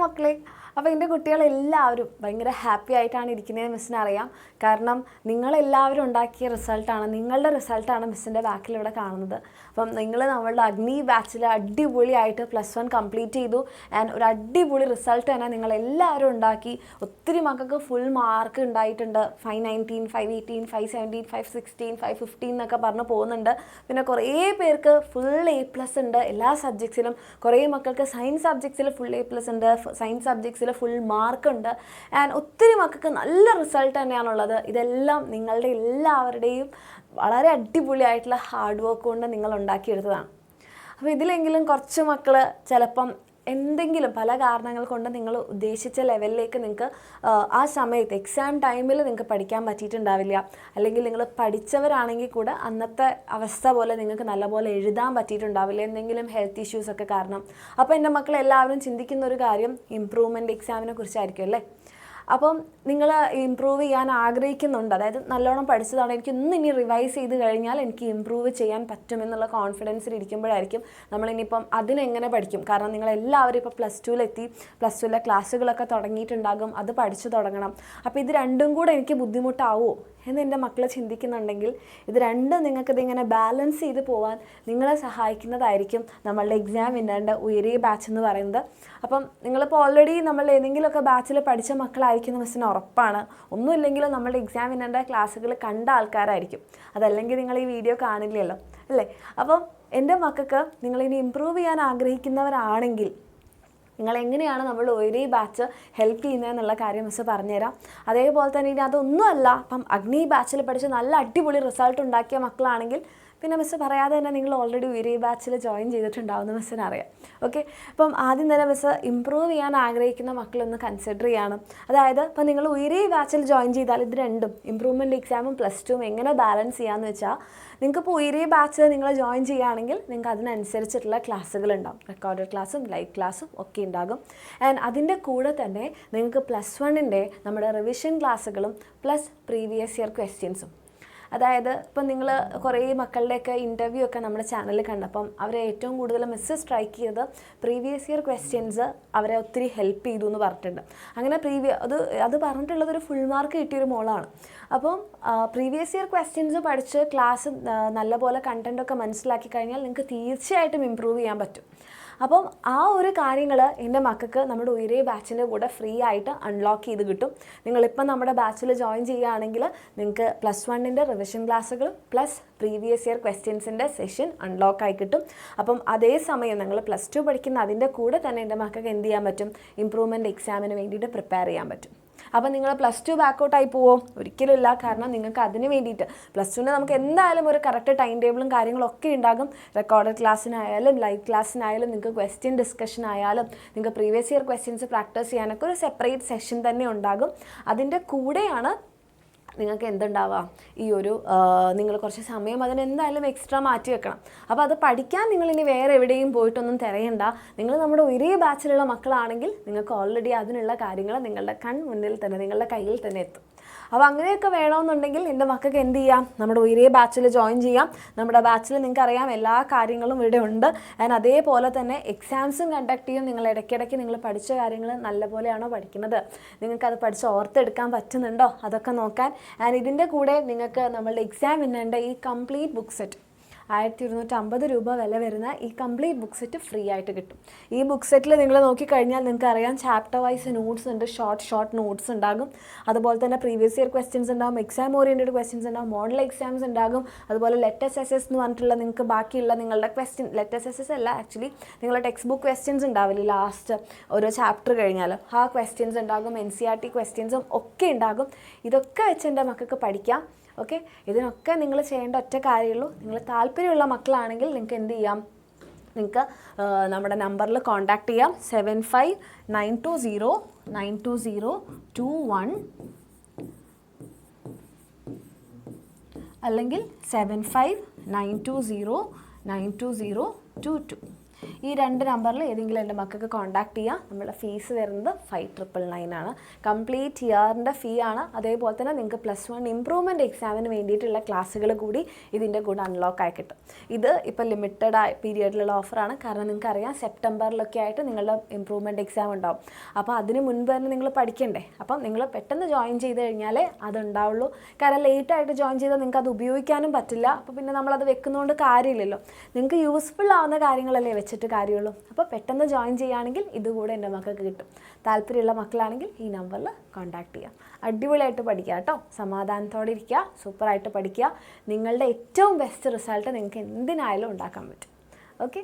മക്കളെ. അപ്പോൾ എൻ്റെ കുട്ടികളെല്ലാവരും ഭയങ്കര ഹാപ്പി ആയിട്ടാണ് ഇരിക്കുന്നത് മിസ്സിന് അറിയാം. കാരണം നിങ്ങളെല്ലാവരും ഉണ്ടാക്കിയ റിസൾട്ടാണ്, നിങ്ങളുടെ റിസൾട്ടാണ് മിസ്സിൻ്റെ ബാക്കിൽ ഇവിടെ കാണുന്നത്. അപ്പം നിങ്ങൾ നമ്മളുടെ അഗ്നി ബാച്ചിൽ അടിപൊളിയായിട്ട് +1 കംപ്ലീറ്റ് ചെയ്തു. ആൻഡ് ഒരു അടിപൊളി റിസൾട്ട് തന്നെ നിങ്ങളെല്ലാവരും ഉണ്ടാക്കി. ഒത്തിരി മക്കൾക്ക് ഫുൾ മാർക്ക് ഉണ്ടായിട്ടുണ്ട്. 519, 518, 517, 516, 515 എന്നൊക്കെ പറഞ്ഞ് പോകുന്നുണ്ട്. പിന്നെ കുറേ പേർക്ക് ഫുൾ A+ ഉണ്ട് എല്ലാ സബ്ജക്ട്സിലും. കുറേ മക്കൾക്ക് സയൻസ് സബ്ജക്ട്സിൽ ഫുൾ A+ ഉണ്ട്, സയൻസ് സബ്ജക്ട്സിൽ ഫുൾ മാർക്ക് ഉണ്ട്. ആൻഡ് ഒത്തിരി മക്കൾക്ക് നല്ല റിസൾട്ട് തന്നെയാണുള്ളത്. ഇതെല്ലാം നിങ്ങളുടെ എല്ലാവരുടെയും വളരെ അടിപൊളിയായിട്ടുള്ള ഹാർഡ് വർക്ക് കൊണ്ട് നിങ്ങൾ ഉണ്ടാക്കിയെടുത്തതാണ്. അപ്പോൾ ഇതിലെങ്കിലും കുറച്ച് മക്കൾ ചിലപ്പം എന്തെങ്കിലും പല കാരണങ്ങൾ കൊണ്ട് നിങ്ങൾ ഉദ്ദേശിച്ച ലെവലിലേക്ക് നിങ്ങൾക്ക് ആ സമയത്ത് എക്സാം ടൈമിൽ നിങ്ങൾക്ക് പഠിക്കാൻ പറ്റിയിട്ടുണ്ടാവില്ല. അല്ലെങ്കിൽ നിങ്ങൾ പഠിച്ചവരാണെങ്കിൽ കൂടെ അന്നത്തെ അവസ്ഥ പോലെ നിങ്ങൾക്ക് നല്ലപോലെ എഴുതാൻ പറ്റിയിട്ടുണ്ടാവില്ല, എന്തെങ്കിലും ഹെൽത്ത് ഇഷ്യൂസൊക്കെ കാരണം. അപ്പോൾ എൻ്റെ മക്കളെല്ലാവരും ചിന്തിക്കുന്ന ഒരു കാര്യം ഇമ്പ്രൂവ്മെൻറ്റ് എക്സാമിനെ കുറിച്ചായിരിക്കും അല്ലേ. അപ്പം നിങ്ങൾ ഇമ്പ്രൂവ് ചെയ്യാൻ ആഗ്രഹിക്കുന്നുണ്ട്, അതായത് നല്ലോണം പഠിച്ചതാണ്, എനിക്ക് ഇനി റിവൈസ് ചെയ്ത് കഴിഞ്ഞാൽ എനിക്ക് ഇമ്പ്രൂവ് ചെയ്യാൻ പറ്റുമെന്നുള്ള കോൺഫിഡൻസിൽ ഇരിക്കുമ്പോഴായിരിക്കും നമ്മളിനിയിപ്പം അതിനെങ്ങനെ പഠിക്കും. കാരണം നിങ്ങളെല്ലാവരും ഇപ്പോൾ +2 +2 ക്ലാസ്സുകളൊക്കെ തുടങ്ങിയിട്ടുണ്ടാകും, അത് പഠിച്ചു തുടങ്ങണം. അപ്പോൾ ഇത് രണ്ടും കൂടെ എനിക്ക് ബുദ്ധിമുട്ടാവുമോ എന്ന് എൻ്റെ മക്കൾ ചിന്തിക്കുന്നുണ്ടെങ്കിൽ ഇത് രണ്ടും നിങ്ങൾക്കിതിങ്ങനെ ബാലൻസ് ചെയ്ത് പോകാൻ നിങ്ങളെ സഹായിക്കുന്നതായിരിക്കും നമ്മളുടെ എക്സാം വിന്നറിൻ്റെ ഉയരെ ബാച്ച് എന്ന് പറയുന്നത്. അപ്പം നിങ്ങളിപ്പോൾ ഓൾറെഡി നമ്മൾ ഏതെങ്കിലുമൊക്കെ ബാച്ചിൽ പഠിച്ച മക്കളായിരിക്കും മിസ്സിന് ഉറപ്പാണ്. ഒന്നുമില്ലെങ്കിലും നമ്മളുടെ എക്സാം വിന്നറിൻ്റെ ക്ലാസ്സുകൾ കണ്ട ആൾക്കാരായിരിക്കും, അതല്ലെങ്കിൽ നിങ്ങൾ ഈ വീഡിയോ കാണില്ലല്ലോ അല്ലേ. അപ്പം എൻ്റെ മക്കൾക്ക് നിങ്ങളിനി ഇമ്പ്രൂവ് ചെയ്യാൻ ആഗ്രഹിക്കുന്നവരാണെങ്കിൽ നിങ്ങളെങ്ങനെയാണ് നമ്മൾ ഒരേ ബാച്ച് ഹെൽപ്പ് ചെയ്യുന്നതെന്നുള്ള കാര്യം മിസ്സ് പറഞ്ഞുതരാം. അതേപോലെ തന്നെ ഇനി അതൊന്നുമല്ല, അപ്പം അഗ്നി ബാച്ചിൽ പഠിച്ച് നല്ല അടിപൊളി റിസൾട്ട് ഉണ്ടാക്കിയ മക്കളാണെങ്കിൽ പിന്നെ മിസ്സ് പറയാതെ തന്നെ നിങ്ങൾ ഓൾറെഡി ഉയരെ ബാച്ചിൽ ജോയിൻ ചെയ്തിട്ടുണ്ടാവുമെന്ന് മിസ്സിന് അറിയാം. ഓക്കെ, അപ്പം ആദ്യം തന്നെ മിസ്സ് ഇമ്പ്രൂവ് ചെയ്യാൻ ആഗ്രഹിക്കുന്ന മക്കളൊന്ന് കൺസിഡർ ചെയ്യണം. അതായത് ഇപ്പം നിങ്ങൾ ഉയരെ ബാച്ചിൽ ജോയിൻ ചെയ്താൽ ഇത് രണ്ടും ഇമ്പ്രൂവ്മെൻറ്റ് എക്സാമും +2 എങ്ങനെ ബാലൻസ് ചെയ്യാമെന്ന് വെച്ചാൽ, നിങ്ങൾക്കിപ്പോൾ ഉയരെ ബാച്ചിൽ നിങ്ങൾ ജോയിൻ ചെയ്യുകയാണെങ്കിൽ നിങ്ങൾക്ക് അതിനനുസരിച്ചിട്ടുള്ള ക്ലാസ്സുകളുണ്ടാകും, റെക്കോർഡഡ് ക്ലാസ്സും ലൈവ് ക്ലാസ്സും ഒക്കെ ഉണ്ടാകും. ആൻഡ് അതിൻ്റെ കൂടെ തന്നെ നിങ്ങൾക്ക് +1ൻ്റെ നമ്മുടെ റിവിഷൻ ക്ലാസ്സുകളും പ്ലസ് പ്രീവിയസ് ഇയർ ക്വസ്റ്റ്യൻസും. അതായത് ഇപ്പം നിങ്ങൾ കുറേ മക്കളുടെയൊക്കെ ഇൻ്റർവ്യൂ ഒക്കെ നമ്മുടെ ചാനലിൽ കണ്ടപ്പം അവരെ ഏറ്റവും കൂടുതൽ മിസ്സ് സ്ട്രൈക്ക് ചെയ്തത് പ്രീവിയസ് ഇയർ ക്വസ്റ്റ്യൻസ് അവരെ ഒത്തിരി ഹെൽപ്പ് ചെയ്തു എന്ന് പറഞ്ഞിട്ടുണ്ട്. അങ്ങനെ അത് പറഞ്ഞിട്ടുള്ളത് ഒരു ഫുൾ മാർക്ക് കിട്ടിയൊരു മോളാണ്. അപ്പം പ്രീവിയസ് ഇയർ ക്വസ്റ്റ്യൻസ് പഠിച്ച് ക്ലാസ് നല്ലപോലെ കണ്ടൻറ്റൊക്കെ മനസ്സിലാക്കി കഴിഞ്ഞാൽ നിങ്ങൾക്ക് തീർച്ചയായിട്ടും ഇമ്പ്രൂവ് ചെയ്യാൻ പറ്റും. അപ്പം ആ ഒരു കാര്യങ്ങൾ എൻ്റെ മക്കൾക്ക് നമ്മുടെ ഉയരെ ബാച്ചിൻ്റെ കൂടെ ഫ്രീ ആയിട്ട് അൺലോക്ക് ചെയ്ത് കിട്ടും. നിങ്ങളിപ്പം നമ്മുടെ ബാച്ചിൽ ജോയിൻ ചെയ്യുകയാണെങ്കിൽ നിങ്ങൾക്ക് +1ൻ്റെ റിവിഷൻ ക്ലാസ്സുകൾ പ്ലസ് പ്രീവിയസ് ഇയർ ക്വസ്റ്റ്യൻസിൻ്റെ സെഷൻ അൺലോക്കായി കിട്ടും. അപ്പം അതേസമയം നിങ്ങൾ +2 പഠിക്കുന്ന അതിൻ്റെ കൂടെ തന്നെ എൻ്റെ മക്കൾക്ക് എന്ത് ചെയ്യാൻ പറ്റും, ഇമ്പ്രൂവ്മെൻറ്റ് എക്സാമിന് വേണ്ടിയിട്ട് പ്രിപ്പയർ ചെയ്യാൻ പറ്റും. അപ്പോൾ നിങ്ങൾ +2 ബാക്കൗട്ടായി പോവോ? ഒരിക്കലുമില്ല. കാരണം നിങ്ങൾക്ക് അതിന് വേണ്ടിയിട്ട് +2ന് നമുക്ക് എന്തായാലും ഒരു കറക്റ്റ് ടൈം ടേബിളും കാര്യങ്ങളൊക്കെ ഉണ്ടാകും. റെക്കോർഡഡ് ക്ലാസ്സിനായാലും ലൈവ് ക്ലാസ്സിനായാലും നിങ്ങൾക്ക് ക്വസ്റ്റ്യൻ ഡിസ്കഷൻ ആയാലും നിങ്ങൾക്ക് പ്രീവിയസ് ഇയർ ക്വസ്റ്റ്യൻസ് പ്രാക്ടീസ് ചെയ്യാനൊക്കെ ഒരു സെപ്പറേറ്റ് സെഷൻ തന്നെ ഉണ്ടാകും. അതിൻ്റെ കൂടെയാണ് നിങ്ങൾക്ക് എന്തുണ്ടാവുക, ഈ ഒരു നിങ്ങൾ കുറച്ച് സമയം അതിനെന്തായാലും എക്സ്ട്രാ മാറ്റി വെക്കണം. അപ്പോൾ അത് പഠിക്കാൻ നിങ്ങളിനി വേറെ എവിടെയും പോയിട്ടൊന്നും തിരയണ്ട. നിങ്ങൾ നമ്മുടെ ഒരേ ബാച്ചിലുള്ള മക്കളാണെങ്കിൽ നിങ്ങൾക്ക് ഓൾറെഡി അതിനുള്ള കാര്യങ്ങൾ നിങ്ങളുടെ കൺമുന്നിൽ തന്നെ, നിങ്ങളുടെ കയ്യിൽ തന്നെ എത്തും. അപ്പോൾ അങ്ങനെയൊക്കെ വേണമെന്നുണ്ടെങ്കിൽ എൻ്റെ മക്കൾക്ക് എന്ത് ചെയ്യാം, നമ്മുടെ ഒരേ ബാച്ചിൽ ജോയിൻ ചെയ്യാം. നമ്മുടെ ബാച്ചിൽ നിങ്ങൾക്കറിയാം എല്ലാ കാര്യങ്ങളും ഇവിടെ ഉണ്ട്. ആൻഡ് അതേപോലെ തന്നെ എക്സാംസും കണ്ടക്ട് ചെയ്യും. നിങ്ങൾ ഇടയ്ക്കിടയ്ക്ക് നിങ്ങൾ പഠിച്ച കാര്യങ്ങൾ നല്ലപോലെയാണോ പഠിക്കുന്നത്, നിങ്ങൾക്കത് പഠിച്ച് ഓർത്തെടുക്കാൻ പറ്റുന്നുണ്ടോ, അതൊക്കെ നോക്കാൻ. ആൻഡ് ഇതിൻ്റെ കൂടെ നിങ്ങൾക്ക് നമ്മളുടെ എക്സാം വിന്നറിൻ്റെ ഈ കംപ്ലീറ്റ് ബുക്ക് സെറ്റ് 1250 രൂപ വില വരുന്ന ഈ കംപ്ലീറ്റ് ബുക്ക് സെറ്റ് ഫ്രീ ആയിട്ട് കിട്ടും. ഈ ബുക്ക് സെറ്റിൽ നിങ്ങൾ നോക്കിക്കഴിഞ്ഞാൽ നിങ്ങൾക്ക് അറിയാം ചാപ്റ്റർ വൈസ് നോട്ട്സ് ഉണ്ട്, ഷോർട്ട് നോട്ട്സ് ഉണ്ടാകും. അതുപോലെ തന്നെ പ്രീവിയസ് ഇയർ ക്വസ്റ്റ്യൻസ് ഉണ്ടാകും, എക്സാം ഓറിയൻറ്റഡ് ക്വസ്റ്റ്യൻസ് ഉണ്ടാകും, മോഡൽ എക്സാംസ് ഉണ്ടാകും. അതുപോലെ ലെറ്റസ് എസ്എസ് എന്ന് പറഞ്ഞിട്ടുള്ള നിങ്ങൾക്ക് ബാക്കിയുള്ള നിങ്ങളുടെ ലെറ്റസ് എസ്എസ് അല്ല, ആക്ച്വലി നിങ്ങളുടെ ടെക്സ്റ്റ് ബുക്ക് ക്വസ്റ്റ്യൻസ് ഉണ്ടാവില്ല ലാസ്റ്റ് ഓരോ ചാപ്റ്റർ കഴിഞ്ഞാൽ, ആ ക്വസ്റ്റ്യൻസ് ഉണ്ടാകും. NCERT ക്വസ്റ്റ്യൻസും ഒക്കെ ഉണ്ടാകും. ഇതൊക്കെ വെച്ച് എൻ്റെ മക്കൾക്ക് പഠിക്കാം. ഓക്കെ, ഇതിനൊക്കെ നിങ്ങൾ ചെയ്യേണ്ട ഒറ്റ കാര്യമുള്ളൂ. നിങ്ങൾ താല്പര്യമുള്ള മക്കളാണെങ്കിൽ നിങ്ങൾക്ക് എന്ത് ചെയ്യാം, നിങ്ങൾക്ക് നമ്മുടെ നമ്പറിൽ കോൺടാക്റ്റ് ചെയ്യാം. 7592092021 അല്ലെങ്കിൽ 7592092022. ഈ 2 നമ്പറിൽ ഏതെങ്കിലും എൻ്റെ മക്കൾക്ക് കോൺടാക്ട് ചെയ്യാം. നമ്മുടെ ഫീസ് വരുന്നത് 5,999 ആണ്. കംപ്ലീറ്റ് ഇയറിൻ്റെ ഫീ ആണ്. അതേപോലെ തന്നെ നിങ്ങൾക്ക് +1 ഇംപ്രൂവ്മെൻറ്റ് എക്സാമിന് വേണ്ടിയിട്ടുള്ള ക്ലാസ്സുകൾ കൂടി ഇതിൻ്റെ കൂടെ അൺലോക്ക് ആയി കിട്ടും. ഇത് ഇപ്പോൾ ലിമിറ്റഡ് പീരിയഡിലുള്ള ഓഫറാണ്. കാരണം നിങ്ങൾക്കറിയാം സെപ്റ്റംബറിലൊക്കെ ആയിട്ട് നിങ്ങളുടെ ഇംപ്രൂവ്മെൻറ്റ് എക്സാം ഉണ്ടാവും. അപ്പോൾ അതിന് മുൻപ് തന്നെ നിങ്ങൾ പഠിക്കണ്ടേ. അപ്പം നിങ്ങൾ പെട്ടെന്ന് ജോയിൻ ചെയ്ത് കഴിഞ്ഞാലേ അതുണ്ടാവുള്ളൂ. കാരണം ലേറ്റായിട്ട് ജോയിൻ ചെയ്താൽ നിങ്ങൾക്ക് അത് ഉപയോഗിക്കാനും പറ്റില്ല. അപ്പോൾ പിന്നെ നമ്മളത് വെക്കുന്നതുകൊണ്ട് കാര്യമില്ലല്ലോ. നിങ്ങൾക്ക് യൂസ്ഫുൾ ആവുന്ന കാര്യങ്ങളല്ലേ വെച്ചിട്ട് കാര്യമുള്ളൂ. അപ്പോൾ പെട്ടെന്ന് ജോയിൻ ചെയ്യുകയാണെങ്കിൽ ഇതുകൂടെ എൻ്റെ മക്കൾക്ക് കിട്ടും. താല്പര്യമുള്ള മക്കളാണെങ്കിൽ ഈ നമ്പറിൽ കോൺടാക്ട് ചെയ്യാം. അടിപൊളിയായിട്ട് പഠിക്കുക കേട്ടോ. സമാധാനത്തോടെ ഇരിക്കുക, സൂപ്പറായിട്ട് പഠിക്കുക. നിങ്ങളുടെ ഏറ്റവും ബെസ്റ്റ് റിസൾട്ട് നിങ്ങൾക്ക് എന്തിനായാലും ഉണ്ടാക്കാൻ പറ്റും. ഓക്കെ.